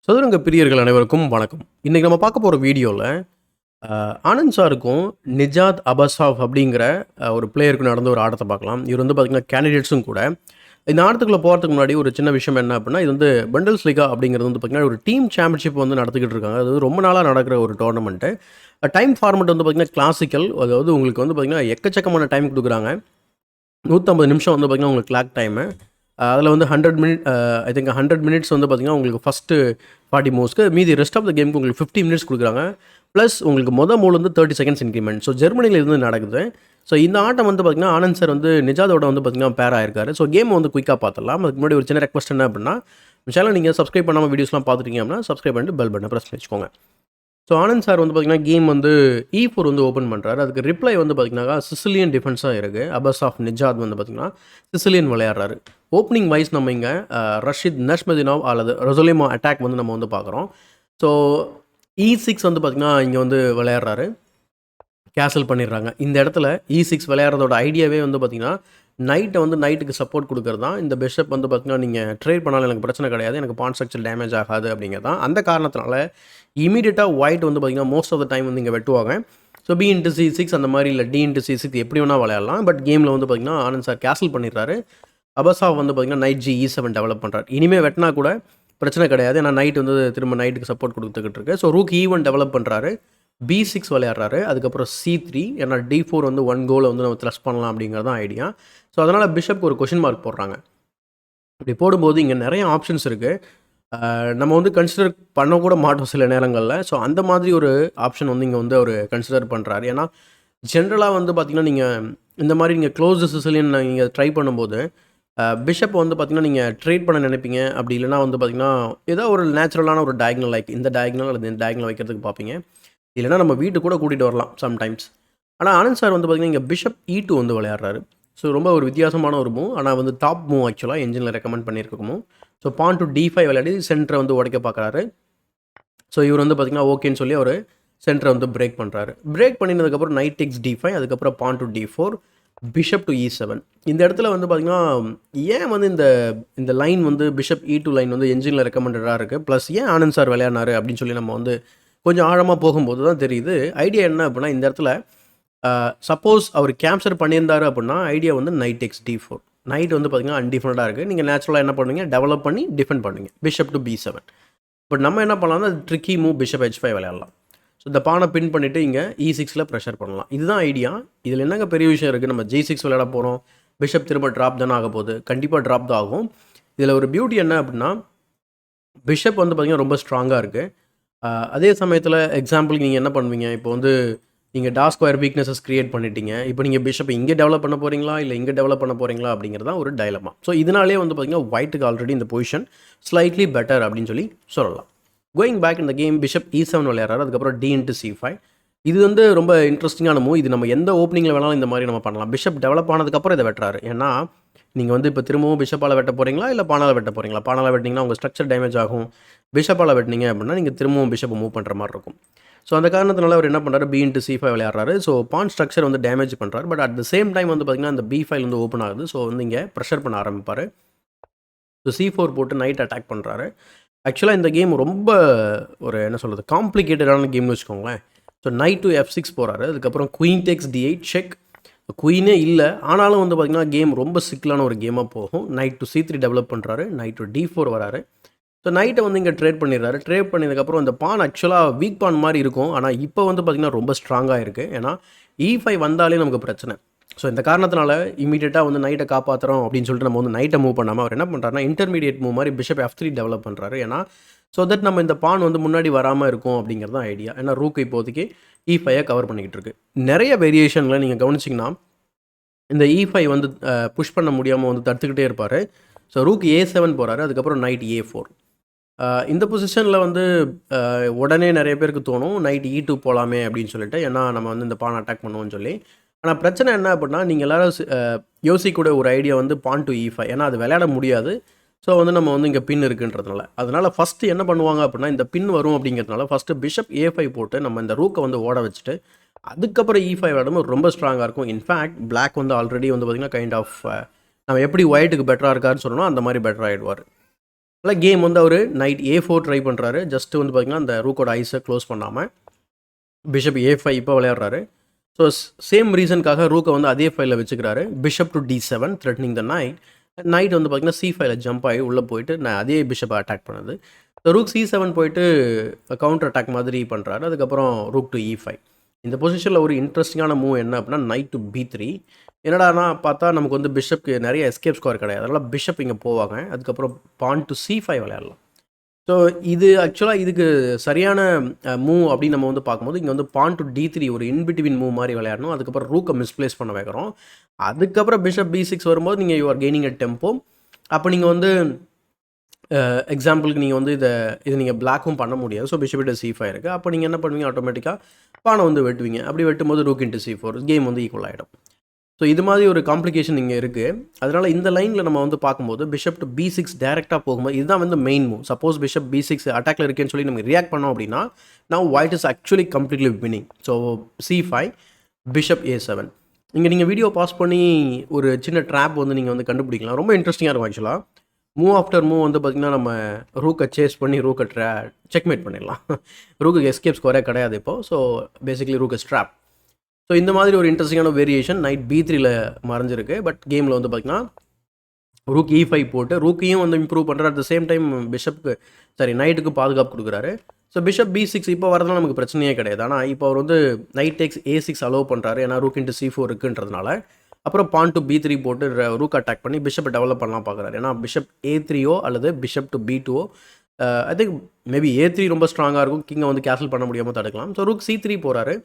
சதுரங்க பிரியர்கள் அனைவருக்கும் வணக்கம். இன்னைக்கு நம்ம பார்க்க போற வீடியோல, ஆனந்த் சாருக்கும் நிஜாத் அபசாவ் அப்படிங்கிற ஒரு பிளேயருக்கும் நடந்த ஒரு ஆட்டத்த பார்க்கலாம். இவர் வந்து பார்த்தீங்கன்னா கேண்டிடேட்ஸும் கூட. இந்த ஆட்டத்துக்குள்ள போறதுக்கு முன்னாடி ஒரு சின்ன விஷயம் என்ன அப்படின்னா, இது வந்து பண்டல்ஸ் லீகா அப்படிங்கிறது வந்து பார்த்தீங்கன்னா, ஒரு டீம் சாம்பியன்ஷிப் வந்து நடத்திக்கிட்டு இருக்காங்க. அது ரொம்ப நாளா நடக்கிற ஒரு டோர்னமெண்ட்டு. டைம் ஃபார்மட் வந்து பார்த்தீங்கன்னா கிளாசிக்கல். அதாவது உங்களுக்கு வந்து பார்த்தீங்கன்னா, எக்கச்சக்கமான டைம் குடுக்குறாங்க. 150 நிமிஷம் வந்து பார்த்தீங்கன்னா, உங்களுக்கு கிளாக் டைமு. அதில வந்து 100 மினிட் ஐ திங்க் 100 மினிட்ஸ் வந்து பார்த்தீங்கன்னா, உங்களுக்கு ஃபர்ஸ்ட்டு 40 மூவ்ஸ்க்கு மீதி ரெஸ்ட் ஆஃப் த கேமுக்கு உங்களுக்கு 50 மினிட்ஸ் குடுக்குறாங்க. ப்ளஸ் உங்களுக்கு மூவ் வந்து 30 செகண்ட்ஸ் இன்கிரிமெண்ட். ஸோ ஜெர்மனில இருந்து நடக்குது. ஸோ இந்த ஆட்டம் வந்து பார்த்தீங்கன்னா, ஆனந்த் சார் வந்து நிஜாதோட வந்து பார்த்தீங்கன்னா பேர் ஆயிருக்காரு. ஸோ கேம் வந்து குயிக்கா பார்த்துடலாம். அதுக்கு முன்னாடி ஒரு சின்ன ரெக்வெஸ்ட் என்ன அப்படின்னா, சேனல் நீங்க சப்ஸ்கிரைப் பண்ணாம வீடியோஸ்லாம் பார்த்துட்டீங்க அப்படின்னா, சப்ஸ்கிரைப் பண்ணிட்டு பெல் பட்டன பிரஸ் பண்ணி வச்சுக்கோங்க. ஸோ ஆனந்த் சார் வந்து பார்த்தீங்கன்னா, கேம் வந்து E4 வந்து ஓப்பன் பண்ணுறாரு. அதுக்கு ரிப்ளை வந்து பார்த்தீங்கன்னா, சிசிலியன் டிஃபென்ஸாக இருக்குது. அபஸ் ஆஃப் நிஜாத் வந்து பார்த்தீங்கன்னா, சிசிலியன் விளையாடுறாரு. ஓப்பனிங் வைஸ் நம்ம இங்கே ரஷித் நஷ்மதினோவ் அல்லது ரொசலிமோ அட்டாக் வந்து நம்ம வந்து பார்க்குறோம். ஸோ E6 வந்து பார்த்தீங்கன்னா, இங்கே வந்து விளையாடுறாரு. கேன்சல் பண்ணிடுறாங்க. இந்த இடத்துல E6 விளையாடுறதோட ஐடியாவே வந்து பார்த்தீங்கன்னா, நைட்டுக்கு சப்போர்ட் குடுக்குறது தான். இந்த பிஷப் வந்து பார்த்தீங்கன்னா, நீங்க ட்ரேட் பண்ணாலும் எனக்கு பிரச்சனை கிடையாது. எனக்கு பான் ஸ்ட்ரக்சர் டேமேஜ் ஆகாது அப்படிங்கிறது தான். அந்த காரணத்தினால இம்மீடியட்டா ஒயிட் வந்து பார்த்தீங்கன்னா, மோஸ்ட் ஆஃப் த டைம் வந்து இங்க வெட்டுவாங்க. ஸோ பி இன்டு C6 அந்த மாரி இல்ல D இன்டு C6 எப்படி வேணா விளையாடலாம். பட் கேம்ல வந்து பார்த்தீங்கன்னா, ஆனந்த் சார் கேன்சல் பண்ணிடுறாரு. அபசாவ் வந்து பார்த்தீங்கன்னா, நைட் G7 டெவலப் பண்றாரு. இனிமே வெட்டினா கூட பிரச்சனை கிடையாது. ஏன்னா நைட் வந்து திரும்ப நைட்டுக்கு சப்போர்ட் குடுத்துக்கிட்டு இருக்கு. ஸோ ரூக் E1 டெவலப் பண்றாரு. B6 விளையாடுறாரு. அதுக்கப்புறம் C3 ஏன்னா D4 வந்து 1 கோல வந்து நம்ம த்ரஸ்ட் பண்ணலாம் அப்படிங்கிறது தான் ஐடியா. ஸோ அதனால பிஷப்க்கு ஒரு கொஸ்டின் மார்க் போடுறாங்க. இப்படி போடும்போது இங்க நெறைய ஆப்ஷன்ஸ் இருக்கு. நம்ம வந்து கன்சிடர் பண்ணக்கூட மாட்டோம் சில நேரங்கள்ல. ஸோ அந்த மாதிரி ஒரு ஆப்ஷன் வந்து இங்க வந்து அவரு கன்சிடர் பண்றாரு. ஏன்னா, ஜென்ரலா வந்து பார்த்தீங்கன்னா, நீங்க இந்த மாரி நீங்க க்ளோஸ்டு சிசிலியன் நீங்க ட்ரை பண்ணும்போது, பிஷப் வந்து பார்த்தீங்கன்னா, நீங்க ட்ரேட் பண்ண நினைப்பீங்க. அப்படி இல்லன்னா வந்து பார்த்தீங்கன்னா, ஏதோ ஒரு நேச்சுரலான ஒரு டயகனல் லைக் இந்த டயகனல் அல்லது இந்த டயகனல் வைக்கிறதுக்கு பார்ப்பீங்க. இல்லன்னா நம்ம வீட்டுக்கு கூட கூட்டிட்டு வரலாம் சம்டைம்ஸ். ஆனா, ஆனந்த் சார் வந்து பார்த்தீங்கன்னா, இங்க பிஷப் E2 வந்து விளையாடுறாரு. ஸோ ரொம்ப ஒரு வித்தியாசமான ஒரு மூவ். ஆனா வந்து டாப் மூவ் ஆக்சுவலா என்ஜின்ல ரெக்கமெண்ட் பண்ணியிருக்க move. So pawn to D5 விளையாடி சென்டர வந்து உடைக்க பார்க்குறாரு. ஸோ இவர் வந்து பார்த்தீங்கன்னா, ஓகேன்னு சொல்லி அவரு சென்டர வந்து பிரேக் பண்றாரு. பிரேக் பண்ணினதுக்கப்புறம் நைட் டேக்ஸ் D5 அதுக்கப்புறம் பான் two D4 bishop two E7 இந்த இடத்துல வந்து பார்த்தீங்கன்னா, ஏன் வந்து இந்த இந்த லைன் வந்து பிஷப் E2 லைன் வந்து என்ஜின்ல ரெக்கமெண்டடா இருக்கு. பிளஸ் ஏன் ஆனந்த் சார் விளையாடினாரு அப்படின்னு சொல்லி நம்ம வந்து கொஞ்சம் ஆழமா போகும்போது தான் தெரியுது. ஐடியா என்ன அப்படின்னா, இந்த இடத்துல சப்போஸ் அவர் கேப்சர் பண்ணியிருந்தாரு அப்படின்னா, ஐடியா வந்து நைட் டேக்ஸ் D4 நைட் வந்து பார்த்தீங்கன்னா, அன்டிஃபெண்டடா இருக்கு. நீங்க நேச்சுரலா என்ன பண்ணுவீங்க, டெவலப் பண்ணி டிஃபெண்ட் பண்ணுவீங்க. பிஷப் டூ B7 பட் நம்ம என்ன பண்ணலாம்னா, ட்ரிக்கி மூவ் பிஷப் H5 விளையாடலாம். ஸோ இந்த பானை பின் பண்ணிட்டு இங்க E6ல பிரஷர் பண்ணலாம். இதுதான் ஐடியா. இதில என்னங்க பெரிய விஷயம் இருக்கு. நம்ம G6 விளையாட போறோம். பிஷப் திரும்ப டிராப் தானே ஆக போகுது. கண்டிப்பா டிராப் தான் ஆகும். இதில ஒரு பியூட்டி என்ன அப்படின்னா, பிஷப் வந்து பார்த்தீங்கன்னா, ரொம்ப ஸ்ட்ராங்கா இருக்கு. அதே சமயத்தில எக்ஸாம்பிளுக்கு நீங்க என்ன பண்ணுவீங்க, இப்போ வந்து நீங்க டாஸ் ஸ்கொயர் வீக்னஸஸ் கிரியேட் பண்ணிட்டீங்க. இப்போ நீங்க பிஷப் இங்க டெவலப் பண்ண போறீங்களா? இல்ல இங்க டெவலப் பண்ண போறீங்களா? அப்படிங்கிறது தான் ஒரு டைலமா. ஸோ இதனாலேயே வந்து பார்த்தீங்கன்னா, ஒயிட்‌க்கு ஆல்ரெடி இந்த பொசிஷன் ஸ்லைட்லி பெட்டர் அப்படின்னு சொல்லி சொல்லலாம். கோயிங் பேக் இந்த கேம் பிஷப் E7 விளையாடுறாரு. அதுக்கப்புறம் D இன்டு C5 இது வந்து ரொம்ப இன்ட்ரெஸ்டிங்கான மூவ். இது நம்ம எந்த ஓப்பனிங்ல வேணாலும் இந்த மாரி நம்ம பண்ணலாம். பிஷப் டெவலப் ஆனதுக்கப்புறம் இத வெட்டுறாரு. ஏன்னா, நீங்க வந்து இப்போ திரும்பவும் பிஷப்பால வெட்ட போறீங்களா? இல்ல பானால வெட்ட போறீங்களா? பானால வெட்டினீங்கன்னா உங்க ஸ்ட்ரக்சர் டேமேஜ் ஆகும். பிஷப்பால வெட்டினீங்க அப்படின்னா, நீங்க திரும்பவும் பிஷப்ப மூவ் பண்ற மாரி இருக்கும். ஸோ அந்த காரணத்தினால அவர் என்ன பண்றாரு, B இன்டு C5 விளையாடுறாரு. ஸோ பான் ஸ்ட்ரக்சர் வந்து டேமேஜ் பண்றாரு. But at the same time வந்து பார்த்தீங்கன்னா, அந்த B ஃபைல் வந்து ஓப்பன் ஆகுது. ஸோ வந்து இங்க பிரஷர் பண்ண ஆரம்பிப்பாரு. ஸோ C4 போட்டு நைட் அட்டாக் பண்றாரு. ஆக்சுவலா இந்த கேம் ரொம்ப ஒரு என்ன சொல்றது, காம்ப்ளிகேட்டடான கேம்னு வச்சுக்கோங்களேன். ஸோ நைட் டூ F6 போறாரு. அதுக்கப்புறம் குயின் டேக்ஸ் D8 செக். குயினே இல்ல. ஆனாலும் வந்து பார்த்தீங்கன்னா, கேம் ரொம்ப சிக்கலான ஒரு கேமா போகும். நைட் டூ C3 டெவலப் பண்றாரு. நைட் டூ D4 வராரு. ஸோ நைட்ட வந்து இங்க ட்ரேட் பண்ணிடுறாரு. ட்ரேட் பண்ணதுக்கப்புறம் இந்த பான் ஆக்சுவலா வீக் பான் மாரி இருக்கும். ஆனா இப்போ வந்து பார்த்தீங்கன்னா, ரொம்ப ஸ்ட்ராங்கா இருக்கு. ஏன்னா E5 வந்தாலே நமக்கு பிரச்சனை. ஸோ இந்த காரணத்தினால இம்மீடியட்டா வந்து நைட்ட காப்பாத்துறோம் அப்படின்னு சொல்லிட்டு நம்ம வந்து நைட்ட மூவ் பண்ணாம அவர் என்ன பண்றாருன்னா, இன்டர்மீடியேட் மூவ் மாரி பிஷப் F3 டெவலப் பண்றாரு. ஏன்னா, ஸோ தட் நம்ம இந்த பான் வந்து முன்னாடி வராம இருக்கும் அப்படிங்கிறது தான் ஐடியா. ஏன்னா ரூக் இப்போதைக்கு E5 கவர் பண்ணிக்கிட்டு இருக்கு. நெறைய வேரியேஷன்ல நீங்க கவனிச்சீங்கன்னா, இந்த E5 வந்து புஷ் பண்ண முடியாம வந்து தடுத்துக்கிட்டே இருப்பாரு. ஸோ ரூக் A7 போறாரு. அதுக்கப்புறம் நைட் A4 இந்த பொசிஷன்ல வந்து உடனே நெறைய பேருக்கு தோணும், நைட் E2 போலாமே அப்படின்னு சொல்லிட்டு. ஏன்னா, நம்ம வந்து இந்த பான் அட்டாக் பண்ணுவோம்னு சொல்லி. ஆனா பிரச்சனை என்ன அப்படின்னா, நீங்க எல்லாரும் யோசிக்கக்கூடிய ஒரு ஐடியா வந்து பான் டூ E5 ஏன்னா அது விளையாட முடியாது. ஸோ வந்து நம்ம வந்து இங்க பின் இருக்குன்றதுனால. அதனால ஃபர்ஸ்ட்டு என்ன பண்ணுவாங்க அப்படின்னா, இந்த பின் வரும் அப்படிங்கிறதுனால ஃபர்ஸ்ட்டு பிஷப் A5 போட்டு நம்ம இந்த ரூக்க வந்து ஓட வச்சுட்டு, அதுக்கப்புறம் E5 விளையாடும்போது ரொம்ப ஸ்ட்ராங்கா இருக்கும். இன்ஃபேக்ட் பிளாக் வந்து ஆல்ரெடி வந்து பார்த்தீங்கன்னா, கைண்ட் ஆஃப் நம்ம எப்படி ஒயிட்டுக்கு பெட்டரா இருக்காருன்னு சொன்னோமோ, அந்த மாரி பெட்டர் ஆயிடுவாரு. இல்லை கேம் வந்து அவர் நைட் A4 ட்ரை பண்ணுறாரு. ஜஸ்ட்டு வந்து பார்த்திங்கன்னா அந்த ரூக்கோட ஐஸை க்ளோஸ் பண்ணாமல் பிஷப் A5 இப்போ விளையாடுறாரு. ஸோ சேம் ரீசனுக்காக ரூக்கை வந்து அதே ஃபைலில் வச்சுக்கிறாரு. Bishop to D7 threatening the knight. Knight வந்து பார்த்திங்கன்னா C5 ஜம்ப் ஆகி உள்ளே போயிட்டு அதே பிஷப்பை அட்டாக் பண்ணுது. ஸோ ரூக் C7 போயிட்டு கவுண்டர் அட்டாக் மாதிரி பண்ணுறாரு. அதுக்கப்புறம் ரூக் டு E5. இந்த பொசிஷனில் ஒரு இன்ட்ரெஸ்டிங்கான மூவ் என்ன அப்படின்னா நைட் டு B3. என்னடானா பார்த்தா நமக்கு வந்து பிஷப்க்கு நிறைய எஸ்கேப் ஸ்கோர் கிடையாது. அதனால் பிஷப் இங்கே போவாங்க. அதுக்கப்புறம் பான் டு C5 விளையாடலாம். ஸோ இது ஆக்சுவலாக இதுக்கு சரியான மூவ் அப்படின்னு நம்ம வந்து பார்க்கும்போது இங்கே வந்து பான் டு D3 ஒரு இன்பிட்வீன் மூவ் மாதிரி விளையாடணும். அதுக்கப்புறம் ரூக்கை மிஸ்பிளேஸ் பண்ண வைக்கிறோம். அதுக்கப்புறம் பிஷப் B6 வரும்போது நீங்கள் you are gaining a tempo. அப்போ நீங்கள் வந்து எக்ஸாம்பிளுக்கு நீங்கள் வந்து இது நீங்கள் பிளாக்கும் பண்ண முடியாது. ஸோ பிஷப் இன்டு C5 இருக்குது. அப்போ நீங்கள் என்ன பண்ணுவீங்க, ஆட்டோமேட்டிக்காக பானை வந்து வெட்டுவீங்க. அப்படி வெட்டும்போது ரூக் இன்டு C4 கேம் வந்து ஈக்குவல் ஆகிடும். ஸோ இது மாதிரி ஒரு காம்ப்ளிகேஷன் இங்கே இருக்குது. அதனால் இந்த லைனில் நம்ம வந்து பார்க்கும்போது பிஷப் டு B6 டேரெக்டாக போகும்போது இதுதான் வந்து main move. Suppose bishop B6 அட்டாக்ல இருக்கேன்னு சொல்லி நம்ம ரியாக்ட் பண்ணோம் அப்படின்னா now white is actually completely winning. So C5 bishop A7. இங்கே நீங்கள் வீடியோ பாஸ் பண்ணி ஒரு சின்ன ட்ராப் வந்து நீங்கள் வந்து கண்டுபிடிக்கலாம். ரொம்ப இன்ட்ரெஸ்டிங்காக இருக்கும் ஆக்சுவலாக. மூவ் ஆஃப்டர் மூவ் வந்து பார்த்திங்கன்னா நம்ம ரூக்கை சேஸ் பண்ணி ரூக்கை செக்மேட் பண்ணிடலாம். ரூக்கு எஸ்கேப் ஸ்கோரே கிடையாது இப்போது. So basically rook strap. So இந்த மாதிரி ஒரு இன்ட்ரெஸ்டிங்கான வேரியேஷன் நைட் B3ல மறைஞ்சிருக்கு. பட் கேமில் வந்து பார்த்திங்கன்னா ரூக் E5 போட்டு ரூக்கையும் வந்து இம்ப்ரூவ் பண்ணுறாரு. அட் த சேம் டைம் நைட்டுக்கு பாதுகாப்பு கொடுக்குறாரு. ஸோ பிஷப் B6 இப்போ வரதுனால நமக்கு பிரச்சனையே கிடையாது. ஆனால் இப்போ அவர் வந்து நைட் டேக்ஸ் A6 அலோவ் பண்ணுறாரு. ஏன்னா ரூக் இன்ட்டு C4 இருக்குன்றதுனால. அப்புறம் பான் டு B3 போட்டு ரூக் அட்டாக் பண்ணி பிஷப்பை டெவலப் பண்ணலாம் பார்க்குறாரு. ஏன்னா பிஷப் A3ஓ அல்லது பிஷப் டு B2ஓ ஐ திங்க் மேபி A3 ரொம்ப ஸ்ட்ராங்காக இருக்கும். கிங்கை வந்து கேன்சல் பண்ண முடியாமல் தடுக்கலாம். ஸோ ரூக் C3 போகிறாரு.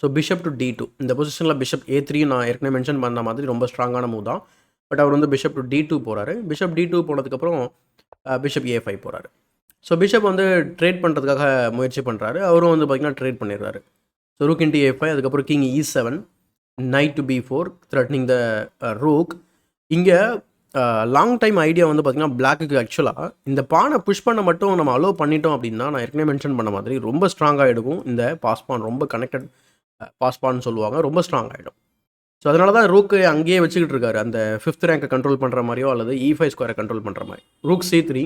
ஸோ பிஷப் டு D2 இந்த பொசிஷனில் பிஷப் A3 நான் ஏற்கனவே மென்ஷன் பண்ண மாதிரி ரொம்ப ஸ்ட்ராங்கான மூவ் தான். பட் அவர் வந்து பிஷப் டு D2 போகிறாரு. பிஷப் D2 போனதுக்கப்புறம் பிஷப் A5 போகிறாரு. ஸோ பிஷப் வந்து ட்ரேட் பண்ணுறதுக்காக முயற்சி பண்ணுறாரு. அவரும் வந்து பார்த்திங்கன்னா ட்ரேட் பண்ணிடுறாரு. ஸோ ரூக் இன்ட்டு A5 அதுக்கப்புறம் king E7 night to B4 threatening the rook. இங்கே லாங் டைம் ஐடியா வந்து பார்த்திங்கன்னா பிளாக்குக்கு ஆக்சுவலாக இந்த பானை புஷ் பண்ண மட்டும் நம்ம அலோவ் பண்ணிட்டோம் அப்படின்னா நான் ஏற்கனவே மென்ஷன் பண்ண மாதிரி ரொம்ப ஸ்ட்ராங்காக எடுக்கும். இந்த பாஸ்பான் ரொம்ப கனெக்டட் பாஸ்பான்னு சொல்லுவாங்க. ரொம்ப ஸ்ட்ராங் ஆகிடும். ஸோ அதனால தான் ரூக்கு அங்கேயே வச்சுக்கிட்டு இருக்காரு. அந்த 5th ரேங்கை கண்ட்ரோல் பண்ணுற மாதிரியோ அல்லது E5 ஸ்கொயரை கண்ட்ரோல் பண்ணுற மாதிரி. Rook C3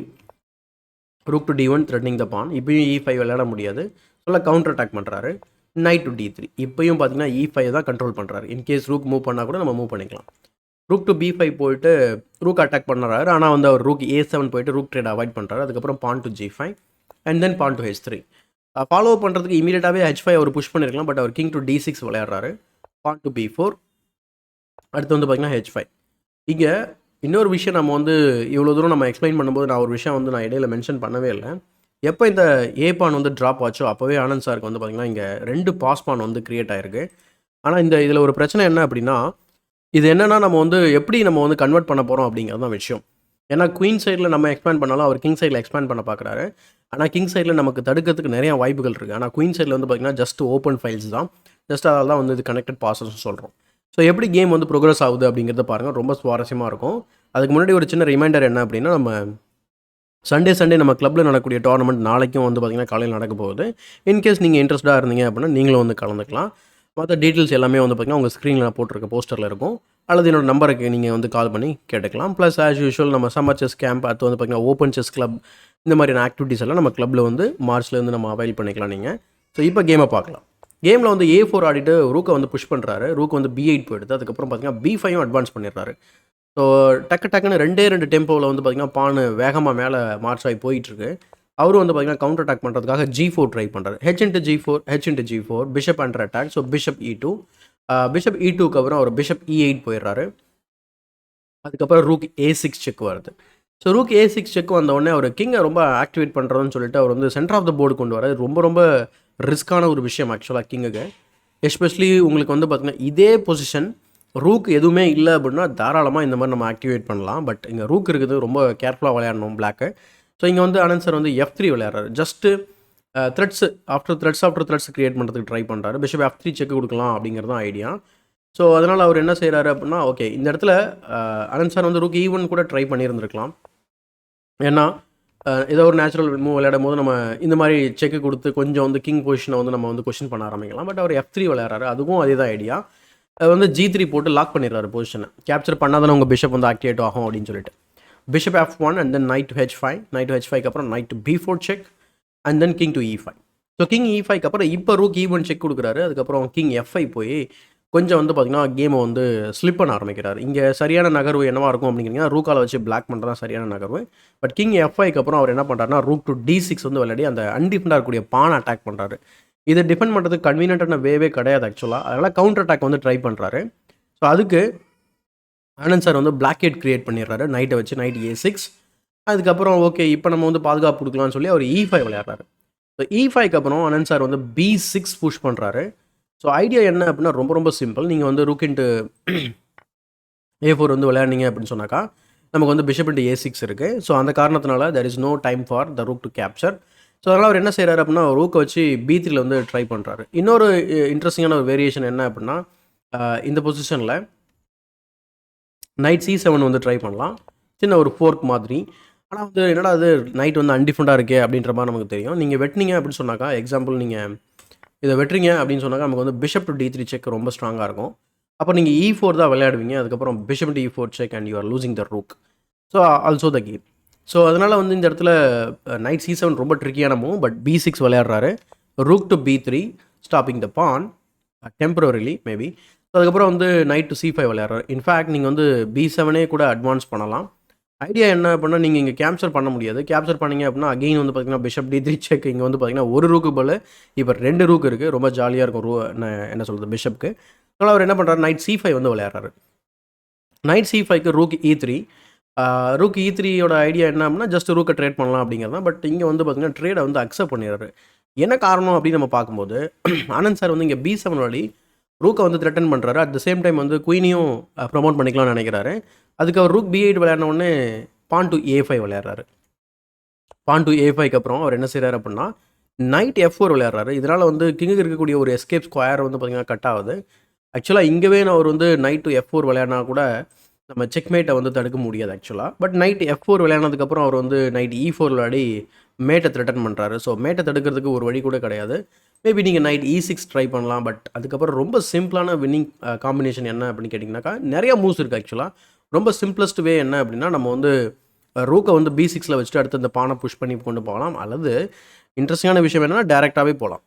rook to D1 threatening the pawn. இப்போயும் E5 விளையாட முடியாது. சொல்ல கவுண்டர் அட்டாக் பண்ணுறாரு. நைட் டு D3 இப்போயும் பார்த்தீங்கன்னா E5 தான் கண்ட்ரோல் பண்ணுறாரு. இன்கேஸ் ரூக் மூவ் பண்ணால் கூட நம்ம மூவ் பண்ணிக்கலாம். ரூக் டு B5 போயிட்டு ரூக் அட்டாக் பண்ணுறாரு. ஆனால் வந்து அவர் ரூக் A7 போயிட்டு ரூக் ட்ரேட் அவாய்ட் பண்ணுறாரு. அதுக்கப்புறம் pawn to G5 and then pawn to H3. Follow பண்ணுறதுக்கு இமீடியட்டாகவே H5 அவர் புஷ் பண்ணியிருக்கலாம். பட் அவர் கிங் டு D6 விளையாடுறாரு. பான் டு B4 அடுத்து வந்து பார்த்திங்கன்னா H5. இங்கே இன்னொரு விஷயம் நம்ம வந்து இவ்வளோ தூரம் நம்ம எக்ஸ்பிளைன் பண்ணும்போது நான் ஒரு விஷயம் வந்து நான் இடையில மென்ஷன் பண்ணவே இல்லை. எப்போ இந்த A பான் வந்து ட்ராப் ஆச்சோ அப்போவே ஆனந்த் சாருக்கு வந்து பார்த்திங்கன்னா இங்கே 2 பாஸ் பான் வந்து க்ரியேட் ஆகிருக்கு. ஆனால் இதில் ஒரு பிரச்சனை என்ன அப்படின்னா இது என்னென்னா நம்ம வந்து எப்படி நம்ம வந்து கன்வெர்ட் பண்ண போகிறோம் அப்படிங்கிறது தான் விஷயம். ஏன்னா குயின் சைடில் நம்ம எக்ஸ்பேண்ட் பண்ணாலும் அவர் கிங் சைடில் எக்ஸ்பேண்ட் பண்ண பார்க்குறாரு. ஆனால் கிங் சைடில் நமக்கு தடுக்கிறதுக்கு நிறைய வாய்ப்புகள் இருக்குது. ஆனால் குயின் சைடில் வந்து பார்த்திங்கன்னா ஜஸ்ட் ஓப்பன் ஃபைல்ஸ் தான். ஜஸ்ட் அதனால தான் வந்து இது கனெக்டட் பாசஸ் சொல்கிறோம். ஸோ எப்படி கேம் வந்து ப்ரோக்ரஸ் ஆகுது அப்படிங்கிறத பாருங்கள். ரொம்ப சுவாரஸ்யமாக இருக்கும். அதுக்கு முன்னாடி ஒரு சின்ன ரிமைண்டர் என்ன அப்படின்னா நம்ம சண்டே நம்ம கிளப்பில் நடக்கக்கூடிய டோர்னமெண்ட் நாளைக்கும் வந்து பார்த்திங்கன்னா காலையில் நடக்க போகுது. இன்கேஸ் நீங்கள் இன்ட்ரெஸ்ட்டாக இருந்தீங்க அப்படின்னா நீங்களும் வந்து கலந்துக்கலாம். மற்ற டீட்டெயில்ஸ் எல்லாமே வந்து பார்த்திங்கன்னா உங்கள் ஸ்க்ரீனில் நான் போட்டிருக்க போஸ்டரில் இருக்கும். அல்லது என்னோடய நம்பருக்கு நீங்கள் வந்து கால் பண்ணி கேட்டுக்கலாம். ப்ளஸ் ஆஸ் யூஷுவல் நம்ம சம்மர் செஸ் கேம்ப் அடுத்து வந்து பார்த்திங்கன்னா ஓப்பன் செஸ் கிளப் இந்த மாதிரியான ஆக்டிவிட்டீஸ் எல்லாம் நம்ம கிளப்பில் வந்து மார்ச்லேருந்து நம்ம அவைல் பண்ணிக்கலாம் நீங்கள். ஸோ இப்போ கேமை பார்க்கலாம். கேமில் வந்து A4 ஆடிட்டு ரூக்கை வந்து புஷ் பண்ணுறாரு. ரூக் வந்து B8 போயிடுது. அதுக்கப்புறம் பார்த்திங்கன்னா B5 அட்வான்ஸ் பண்ணிடுறாரு. ஸோ டக்குன்னு 2 டெம்போவில் வந்து பார்த்திங்கன்னா பான் வேகமாக மேலே மார்ச் ஆகி போயிட்டுருக்கு. அவரும் வந்து பார்த்திங்கன்னா கவுண்டர் அட்டாக் பண்ணுறதுக்காக G4 ட்ரை பண்ணுறாரு. H into G4 bishop under attack. So bishop E2 bishop E2க்கு அப்புறம் அவர் பிஷப் E8 போயிடுறாரு. அதுக்கப்புறம் ரூக் A6 செக் வருது. ஸோ ரூக் A6 செக் வந்தோடனே அவர் கிங்கை ரொம்ப ஆக்டிவேட் பண்ணுறதுன்னு சொல்லிட்டு அவர் வந்து சென்டர் ஆஃப் த போர்டு கொண்டு வர ரொம்ப ரிஸ்க்கான ஒரு விஷயம் ஆக்சுவலாக கிங்குக்கு. எஸ்பெஷலி உங்களுக்கு வந்து பார்த்திங்கன்னா இதே பொசிஷன் ரூக் எதுவுமே இல்லை அப்படின்னா தாராளமாக இந்த மாதிரி நம்ம ஆக்டிவேட் பண்ணலாம். பட் இங்கே ரூக் இருக்குது, ரொம்ப கேர்ஃபுல்லாக விளையாடணும் பிளாக்கு. ஸோ இங்கே வந்து ஆனந்த் சார் வந்து F3 விளையாடுறாரு. Just threats after threats create பண்ணுறதுக்கு ட்ரை பண்ணுறாரு. பிஷப் F3 செக் கொடுக்கலாம் அப்படிங்கிறது தான் ஐடியா. ஸோ அதனால் அவர் என்ன செய்கிறாரு அப்படின்னா ஓகே இந்த இடத்துல ஆனந்த் சார் வந்து ரூக் E1 கூட ட்ரை பண்ணியிருந்துருக்கலாம். ஏன்னா ஏதோ ஒரு நேச்சுரல் மூவ் விளையாடும் போது நம்ம இந்த மாதிரி செக்கு கொடுத்து கொஞ்சம் வந்து கிங் பொசிஷனை வந்து நம்ம வந்து கொஸ்டின் பண்ண ஆரம்பிக்கலாம். பட் அவர் F3 விளையாடுறாரு. அதுவும் அதே தான் ஐடியா. வந்து G3 போட்டு லாக் பண்ணிடுறாரு பொசிஷனை. கேப்சர் பண்ணாதானே உங்கள் பிஷப் வந்து ஆக்டிவேட் ஆகும் அப்படின்னு சொல்லிட்டு. Bishop F1 and then knight to H5, knight to H5க்கு அப்புறம் knight to B4 check and then king to E5. So king E5க்கு அப்புறம் இப்போ ரூக் E1 செக் கொடுக்குறாரு. அதுக்கப்புறம் கிங் F5 போய் கொஞ்சம் வந்து பார்த்திங்கன்னா கேமை வந்து ஸ்லிப் பண்ண ஆரம்பிக்கிறார். இங்கே சரியான நகர்வு என்னவாக இருக்கும் அப்படிங்கிறீங்கன்னா ரூக்கால் வச்சு பிளாக் பண்ணுறது தான் சரியான நகர்வு. பட் கிங் F5க்கு அப்புறம் அவர் என்ன பண்ணுறாருனா ரூக் டு D6 வந்து விளையாடி அந்த அன்டிஃபெண்டாக இருக்கக்கூடிய பானை அட்டாக் பண்ணுறாரு. இதை டிஃபெண்ட் பண்ணுறதுக்கு கன்வீனியன்ட்டான வேவே கிடையாது ஆக்சுவலாக. அதனால் கவுண்டர் அட்டாக் வந்து ட்ரை பண்ணுறாரு. ஸோ அதுக்கு ஆனந்த் சார் வந்து பிளாக்கேட் கிரியேட் பண்ணிடுறாரு நைட்டை வச்சு, நைட் A6. அதுக்கப்புறம் ஓகே இப்போ நம்ம வந்து பாதுகாப்பு கொடுக்கலாம்னு சொல்லி அவர் E5 விளையாடுறாரு. ஸோ E5க்கு அப்புறம் ஆனந்த் சார் வந்து B6 புஷ் பண்ணுறாரு. ஸோ ஐடியா என்ன அப்படின்னா ரொம்ப ரொம்ப சிம்பிள். நீங்கள் வந்து ரூக் இன்ட்டு A4 வந்து விளையாடினீங்க அப்படின்னு சொன்னாக்கா நமக்கு வந்து பிஷப் இன்ட்டு A6 இருக்குது. ஸோ அந்த காரணத்தினால there is no time for the rook to capture. So அதனால் அவர் என்ன செய்கிறாரு அப்படின்னா ரூக்கை வச்சு B3ல வந்து ட்ரை பண்ணுறாரு. இன்னொரு இன்ட்ரெஸ்டிங்கான ஒரு வேரியேஷன் என்ன அப்படின்னா இந்த பொசிஷனில் நைட் C7 வந்து ட்ரை பண்ணலாம், சின்ன ஒரு ஃபோர்க் மாதிரி. ஆனால் வந்து என்னடா அது நைட் வந்து அன்டிஃபெண்டாக இருக்கே அப்படின்ற மாதிரி நமக்கு தெரியும். நீங்கள் வெட்டினீங்க அப்படின்னு சொன்னாக்கா, எக்ஸாம்பிள் நீங்கள் இதை வெட்டுறீங்க அப்படின்னு சொன்னாக்கா நமக்கு வந்து பிஷப் டு D3 செக் ரொம்ப ஸ்ட்ராங்காக இருக்கும். அப்போ நீங்கள் E4 தான் விளையாடுவீங்க. அதுக்கப்புறம் bishop to E4 check and you are losing the rook. So also the game. So அதனால் வந்து இந்த இடத்துல நைட் C7 ரொம்ப ட்ரிக்கியான மூவ். பட் B6 விளையாடுறாரு, rook to B3 stopping the pawn temporarily maybe. So அதுக்கப்புறம் வந்து நைட் டு C5 விளையாடுறாரு. இன்ஃபேக்ட் நீங்கள் வந்து B7 கூட அட்வான்ஸ் பண்ணலாம். ஐடியா என்ன அப்படின்னா நீங்கள் இங்கே கேப்சர் பண்ண முடியாது. கேப்சர் பண்ணிங்க அப்படின்னா அகெயின் வந்து பார்த்தீங்கன்னா பிஷப் D3 செக். இங்கே வந்து பார்த்தீங்கன்னா ஒரு ரூக்கு போல் இப்போ 2 ரூக் இருக்குது. ரொம்ப ஜாலியாக இருக்கும் என்ன சொல்கிறது பிஷப்க்கு. அதனால் அவர் என்ன பண்ணுறாரு, நைட் C5 வந்து விளையாடுறாரு. நைட் C5க்கு ரூக் E3. ரூக் E3யோட ஐடியா என்ன அப்படின்னா ஜஸ்ட் ரூக்கை ட்ரேட் பண்ணலாம் அப்படிங்கிறது தான். பட் இங்கே வந்து பார்த்தீங்கன்னா ட்ரேடை வந்து அக்செப்ட் பண்ணிடுறாரு. என்ன காரணம் அப்படின்னு நம்ம பார்க்கும்போது ஆனந்த் சார் வந்து இங்கே B7 வழி ரூக்கை வந்து த்ரெட்டன் பண்ணுறாரு. அட் த சேம் டைம் வந்து குயினையும் ப்ரமோட் பண்ணிக்கலாம்னு நினைக்கிறாரு. அதுக்கு அவர் ரூக் B8 விளையாடின உடனே பான் டு A5 விளையாடுறாரு. பான் டு A5க்கு அப்புறம் அவர் என்ன செய்கிறாரு அப்படின்னா நைட் F4 விளையாடுறாரு. இதனால் வந்து கிங்குக்கு இருக்கக்கூடிய ஒரு எஸ்கேப் ஸ்கொயர் வந்து பார்த்திங்கன்னா கட் ஆகுது. ஆக்சுவலாக இங்கேவே அவர் வந்து நைட் டு F4 விளையாடினா கூட நம்ம செக்மேட்டை வந்து தடுக்க முடியாது ஆக்சுவலாக. பட் நைட் F4 விளையாடினதுக்கப்புறம் அவர் வந்து நைட் E4 விளையாடி மேட்டை த்ரெட்டன் பண்ணுறாரு. ஸோ மேட்டை தடுக்கிறதுக்கு ஒரு வழி கூட கிடையாது. மேபி நீங்கள் நைட் E6 ட்ரை பண்ணலாம். பட் அதுக்கப்புறம் ரொம்ப சிம்பிளான வின்னிங் காம்பினேஷன் என்ன அப்படின்னு கேட்டிங்கனாக்கா நிறையா மூவ்ஸ் இருக்குது ஆக்சுவலாக. ரொம்ப சிம்பிளஸ்ட் வே என்ன அப்படின்னா நம்ம வந்து ரூக்கை வந்து B6ல் வச்சுட்டு அடுத்து அந்த பானை புஷ் பண்ணி கொண்டு போகலாம். அல்லது இன்ட்ரெஸ்டிங்கான விஷயம் என்னென்னா டேரெக்டாகவே போகலாம்.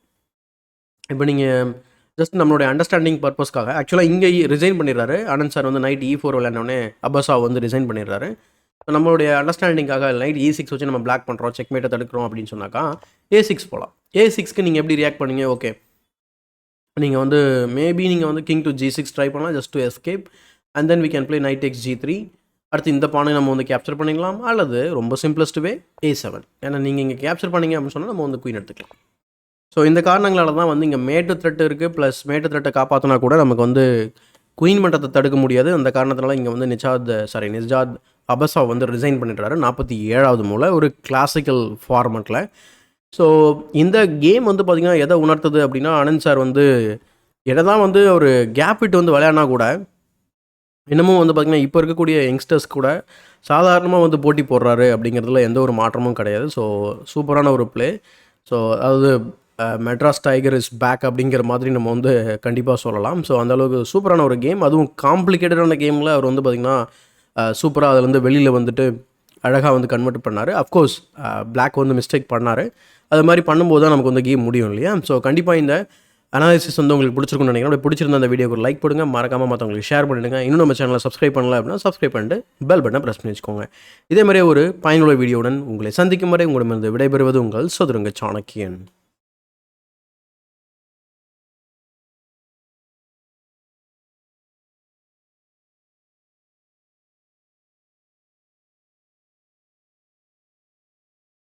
இப்போ நீங்கள் ஜஸ்ட் நம்மளுடைய அண்டர்ஸ்டாண்டிங் பர்பஸ்க்காக ஆக்சுவலாக இங்கே ரிசைன் பண்ணிடுறாரு ஆனந்த் சார் வந்து நைட் E4 விளையாடனே அபசாவ் வந்து ரிசைன் பண்ணிடுறாரு. ஸோ நம்மளுடைய அண்டர்ஸ்டாண்டிங்காக நைட் E6 வச்சு நம்ம பிளாக் பண்ணுறோம், செக்மேட்டை தடுக்கிறோம் அப்படின்னு சொன்னாக்கா A6 போகலாம். A6க்கு நீங்கள் எப்படி ரியாக்ட் பண்ணீங்க? ஓகே நீங்கள் வந்து மேபி நீங்கள் வந்து கிங் டு G6 ட்ரை பண்ணலாம் just to escape and then we can play knight X G3. அடுத்து இந்த பானை நம்ம வந்து கேப்சர் பண்ணிக்கலாம். அல்லது ரொம்ப சிம்பிளஸ்ட் வே A7. ஏன்னா நீங்கள் இங்கே கேப்சர் பண்ணிங்க அப்படின்னு சொன்னால் நம்ம வந்து குயின் எடுத்துக்கலாம். ஸோ இந்த காரணங்களால தான் வந்து இங்கே மேட்டு த்ரெட் இருக்குது. ப்ளஸ் மேட்டு த்ரெட்டை காப்பாற்றினா கூட நமக்கு வந்து குயின் மட்டத்தை தடுக்க முடியாது. அந்த காரணத்தினால இங்கே வந்து நிஜாத் அபசாவ் வந்து ரிசைன் பண்ணிடுறாரு 47வது மூலை ஒரு கிளாசிக்கல் ஃபார்மெட்டில். ஸோ இந்த கேம் வந்து பார்த்திங்கன்னா எதை உணர்த்துது அப்படின்னா ஆனந்த் சார் வந்து என்னதான் வந்து ஒரு கேப் விட்டு வந்து விளையாடினா கூட இன்னமும் வந்து பார்த்திங்கன்னா இப்போ இருக்கக்கூடிய யங்ஸ்டர்ஸ் கூட சாதாரணமாக வந்து போட்டி போடுறாரு அப்படிங்கிறதுல எந்த ஒரு மாற்றமும் கிடையாது. ஸோ சூப்பரான ஒரு ப்ளே. ஸோ அதாவது மெட்ராஸ் டைகர் இஸ் பேக் அப்படிங்கிற மாதிரி நம்ம வந்து கண்டிப்பாக சொல்லலாம். ஸோ அந்தளவுக்கு சூப்பரான ஒரு கேம். அதுவும் காம்ப்ளிகேட்டடான கேமில் அவர் வந்து பார்த்திங்கன்னா சூப்பராக அதுலேருந்து வெளியில் வந்துட்டு அழகாக வந்து கன்வெர்ட் பண்ணார். அஃப்கோர்ஸ் பிளாக் வந்து மிஸ்டேக் பண்ணார். அது மாதிரி பண்ணும்போது தான் நமக்கு வந்து கேம் முடியும் இல்லையா? ஸோ கண்டிப்பாக இந்த அனாலிசிஸ் வந்து உங்களுக்கு பிடிச்சிருக்குன்னு நினைக்கிறேன். அப்படி பிடிச்சிருந்த அந்த வீடியோக்கு லைக் பண்ணுங்க, மறக்காமல் மற்றவங்களுக்கு ஷேர் பண்ணிடுங்க. இன்னும் நம்ம சேனலை சப்ஸ்கிரைப் பண்ணல அப்படின்னா சப்ஸ்கிரைப் பண்ணிட்டு பெல் பட்டனை ப்ரெஸ் பண்ணி வச்சுக்கோங்க. இதே மாதிரியே ஒரு பயனுள்ள வீடியோவுடன் உங்களை சந்திக்கும் வரை உங்களிடமிருந்து விடைபெறுவது உங்கள் சதுரங்க சாணக்கியன்.